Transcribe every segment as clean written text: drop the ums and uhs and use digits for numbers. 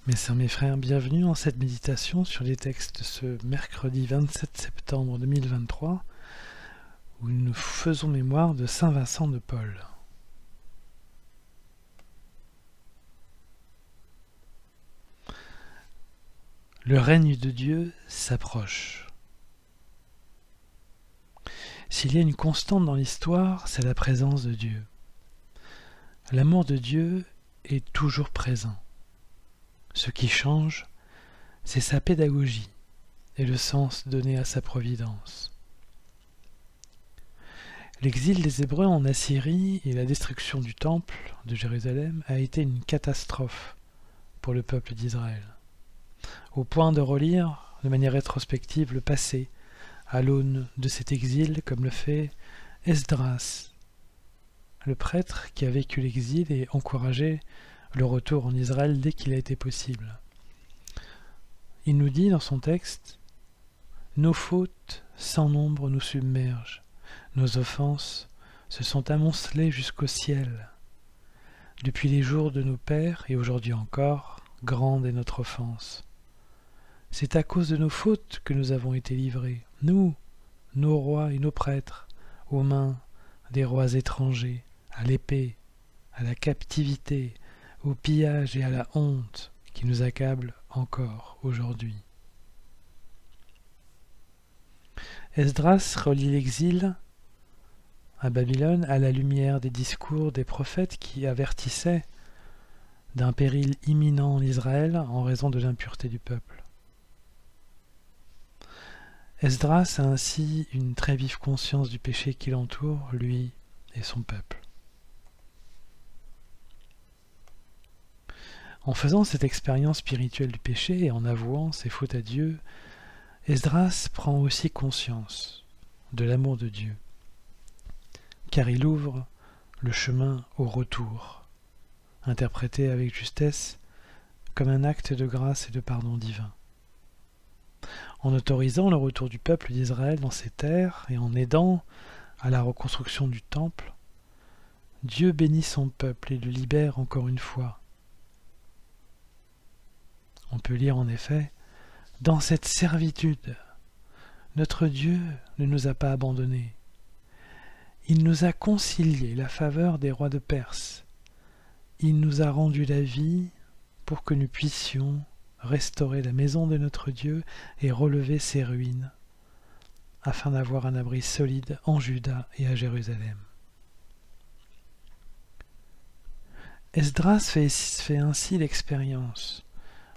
Mes sœurs, mes frères, bienvenue en cette méditation sur les textes de ce mercredi 27 septembre 2023 où nous faisons mémoire de Saint Vincent de Paul. Le règne de Dieu s'approche. S'il y a une constante dans l'histoire, c'est la présence de Dieu. L'amour de Dieu est toujours présent. Ce qui change, c'est sa pédagogie et le sens donné à sa providence. L'exil des Hébreux en Assyrie et la destruction du temple de Jérusalem a été une catastrophe pour le peuple d'Israël, au point de relire de manière rétrospective le passé à l'aune de cet exil, comme le fait Esdras, le prêtre qui a vécu l'exil et encouragé le retour en Israël dès qu'il a été possible. Il nous dit dans son texte « Nos fautes sans nombre nous submergent, nos offenses se sont amoncelées jusqu'au ciel. Depuis les jours de nos pères et aujourd'hui encore, grande est notre offense. C'est à cause de nos fautes que nous avons été livrés, nous, nos rois et nos prêtres, aux mains des rois étrangers, à l'épée, à la captivité, au pillage et à la honte qui nous accablent encore aujourd'hui. » Esdras relie l'exil à Babylone à la lumière des discours des prophètes qui avertissaient d'un péril imminent en Israël en raison de l'impureté du peuple. Esdras a ainsi une très vive conscience du péché qui l'entoure, lui et son peuple. En faisant cette expérience spirituelle du péché et en avouant ses fautes à Dieu, Esdras prend aussi conscience de l'amour de Dieu, car il ouvre le chemin au retour, interprété avec justesse comme un acte de grâce et de pardon divin. En autorisant le retour du peuple d'Israël dans ses terres et en aidant à la reconstruction du temple, Dieu bénit son peuple et le libère encore une fois. On peut lire en effet « Dans cette servitude, notre Dieu ne nous a pas abandonnés. Il nous a concilié la faveur des rois de Perse. Il nous a rendu la vie pour que nous puissions restaurer la maison de notre Dieu et relever ses ruines, afin d'avoir un abri solide en Juda et à Jérusalem. » Esdras fait ainsi l'expérience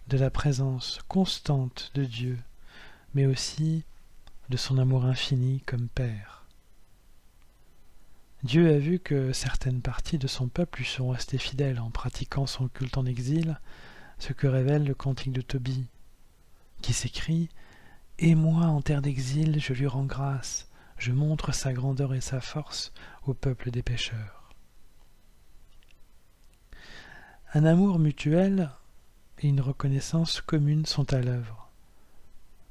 de la présence constante de Dieu, mais aussi de son amour infini comme Père. Dieu a vu que certaines parties de son peuple lui sont restées fidèles en pratiquant son culte en exil, ce que révèle le cantique de Tobie, qui s'écrit « Et moi, en terre d'exil, je lui rends grâce, je montre sa grandeur et sa force au peuple des pécheurs. » Un amour mutuel et une reconnaissance commune sont à l'œuvre,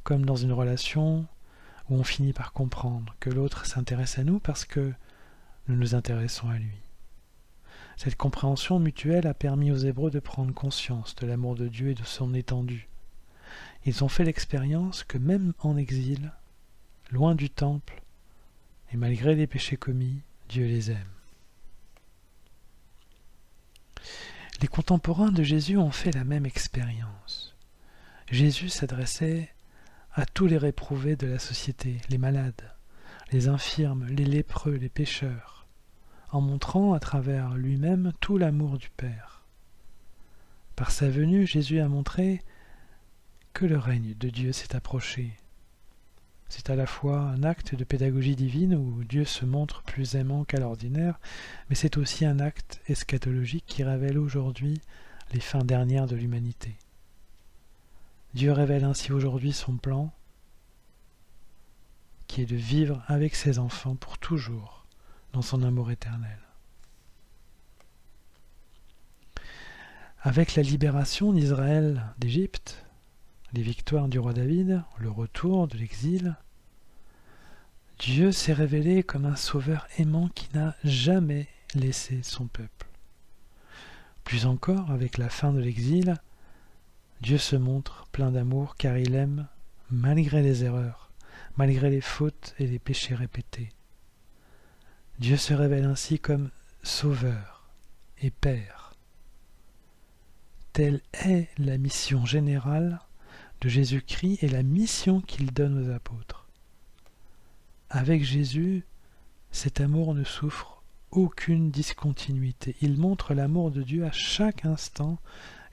comme dans une relation où on finit par comprendre que l'autre s'intéresse à nous parce que nous nous intéressons à lui. Cette compréhension mutuelle a permis aux Hébreux de prendre conscience de l'amour de Dieu et de son étendue. Ils ont fait l'expérience que même en exil, loin du temple, et malgré les péchés commis, Dieu les aime. Les contemporains de Jésus ont fait la même expérience. Jésus s'adressait à tous les réprouvés de la société, les malades, les infirmes, les lépreux, les pécheurs, en montrant à travers lui-même tout l'amour du Père. Par sa venue, Jésus a montré que le règne de Dieu s'est approché. C'est à la fois un acte de pédagogie divine où Dieu se montre plus aimant qu'à l'ordinaire, mais c'est aussi un acte eschatologique qui révèle aujourd'hui les fins dernières de l'humanité. Dieu révèle ainsi aujourd'hui son plan, qui est de vivre avec ses enfants pour toujours dans son amour éternel. Avec la libération d'Israël d'Égypte, les victoires du roi David, le retour de l'exil, Dieu s'est révélé comme un sauveur aimant qui n'a jamais laissé son peuple. Plus encore, avec la fin de l'exil, Dieu se montre plein d'amour car il aime malgré les erreurs, malgré les fautes et les péchés répétés. Dieu se révèle ainsi comme Sauveur et Père. Telle est la mission générale de Jésus-Christ et la mission qu'il donne aux apôtres. Avec Jésus, cet amour ne souffre aucune discontinuité. Il montre l'amour de Dieu à chaque instant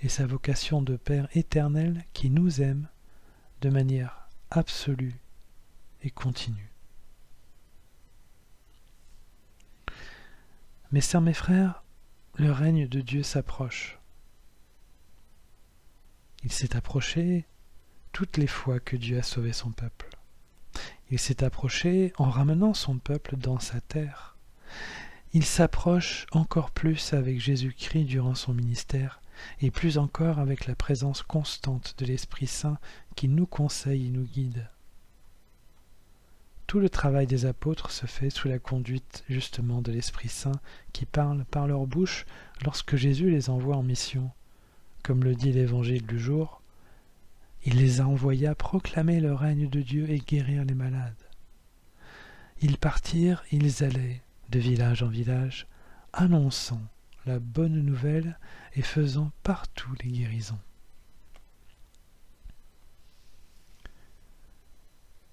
et sa vocation de Père éternel qui nous aime de manière absolue et continue. Mes sœurs, mes frères, le règne de Dieu s'approche. Il s'est approché toutes les fois que Dieu a sauvé son peuple. Il s'est approché en ramenant son peuple dans sa terre. Il s'approche encore plus avec Jésus-Christ durant son ministère, et plus encore avec la présence constante de l'Esprit Saint qui nous conseille et nous guide. Tout le travail des apôtres se fait sous la conduite justement de l'Esprit Saint qui parle par leur bouche lorsque Jésus les envoie en mission. Comme le dit l'Évangile du jour, il les a envoyés à proclamer le règne de Dieu et guérir les malades. Ils partirent, ils allaient de village en village, annonçant la bonne nouvelle et faisant partout les guérisons.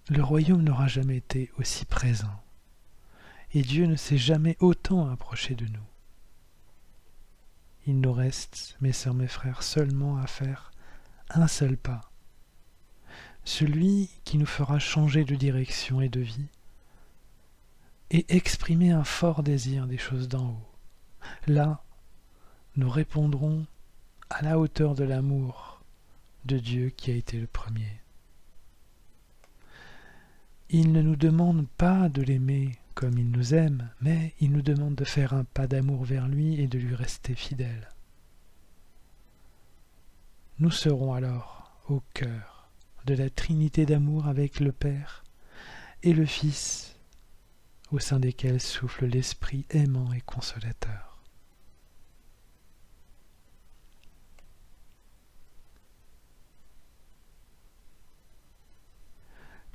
Le royaume n'aura jamais été aussi présent, et Dieu ne s'est jamais autant approché de nous. Il nous reste, mes sœurs, mes frères, seulement à faire un seul pas, celui qui nous fera changer de direction et de vie, et exprimer un fort désir des choses d'en haut. Là, nous répondrons à la hauteur de l'amour de Dieu qui a été le premier. Il ne nous demande pas de l'aimer comme il nous aime, mais il nous demande de faire un pas d'amour vers lui et de lui rester fidèles. Nous serons alors au cœur de la Trinité d'amour avec le Père et le Fils, au sein desquels souffle l'Esprit aimant et consolateur.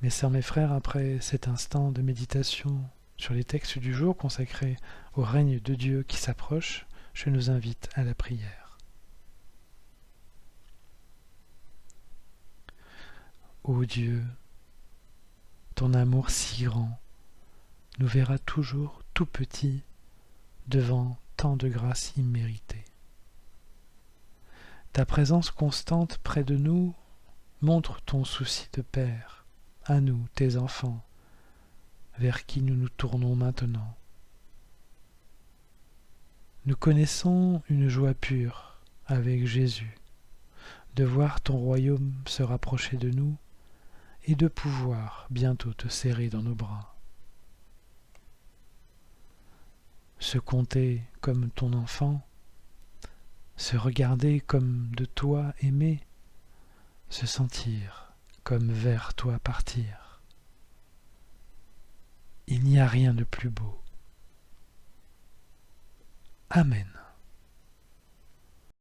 Mes sœurs, mes frères, après cet instant de méditation sur les textes du jour consacrés au règne de Dieu qui s'approche, je nous invite à la prière. Ô Dieu, ton amour si grand nous verra toujours tout petits devant tant de grâce imméritée. Ta présence constante près de nous montre ton souci de Père, à nous, tes enfants, vers qui nous nous tournons maintenant. Nous connaissons une joie pure avec Jésus, de voir ton royaume se rapprocher de nous et de pouvoir bientôt te serrer dans nos bras. Se compter comme ton enfant, se regarder comme de toi aimé, se sentir comme vers toi partir. Il n'y a rien de plus beau. Amen.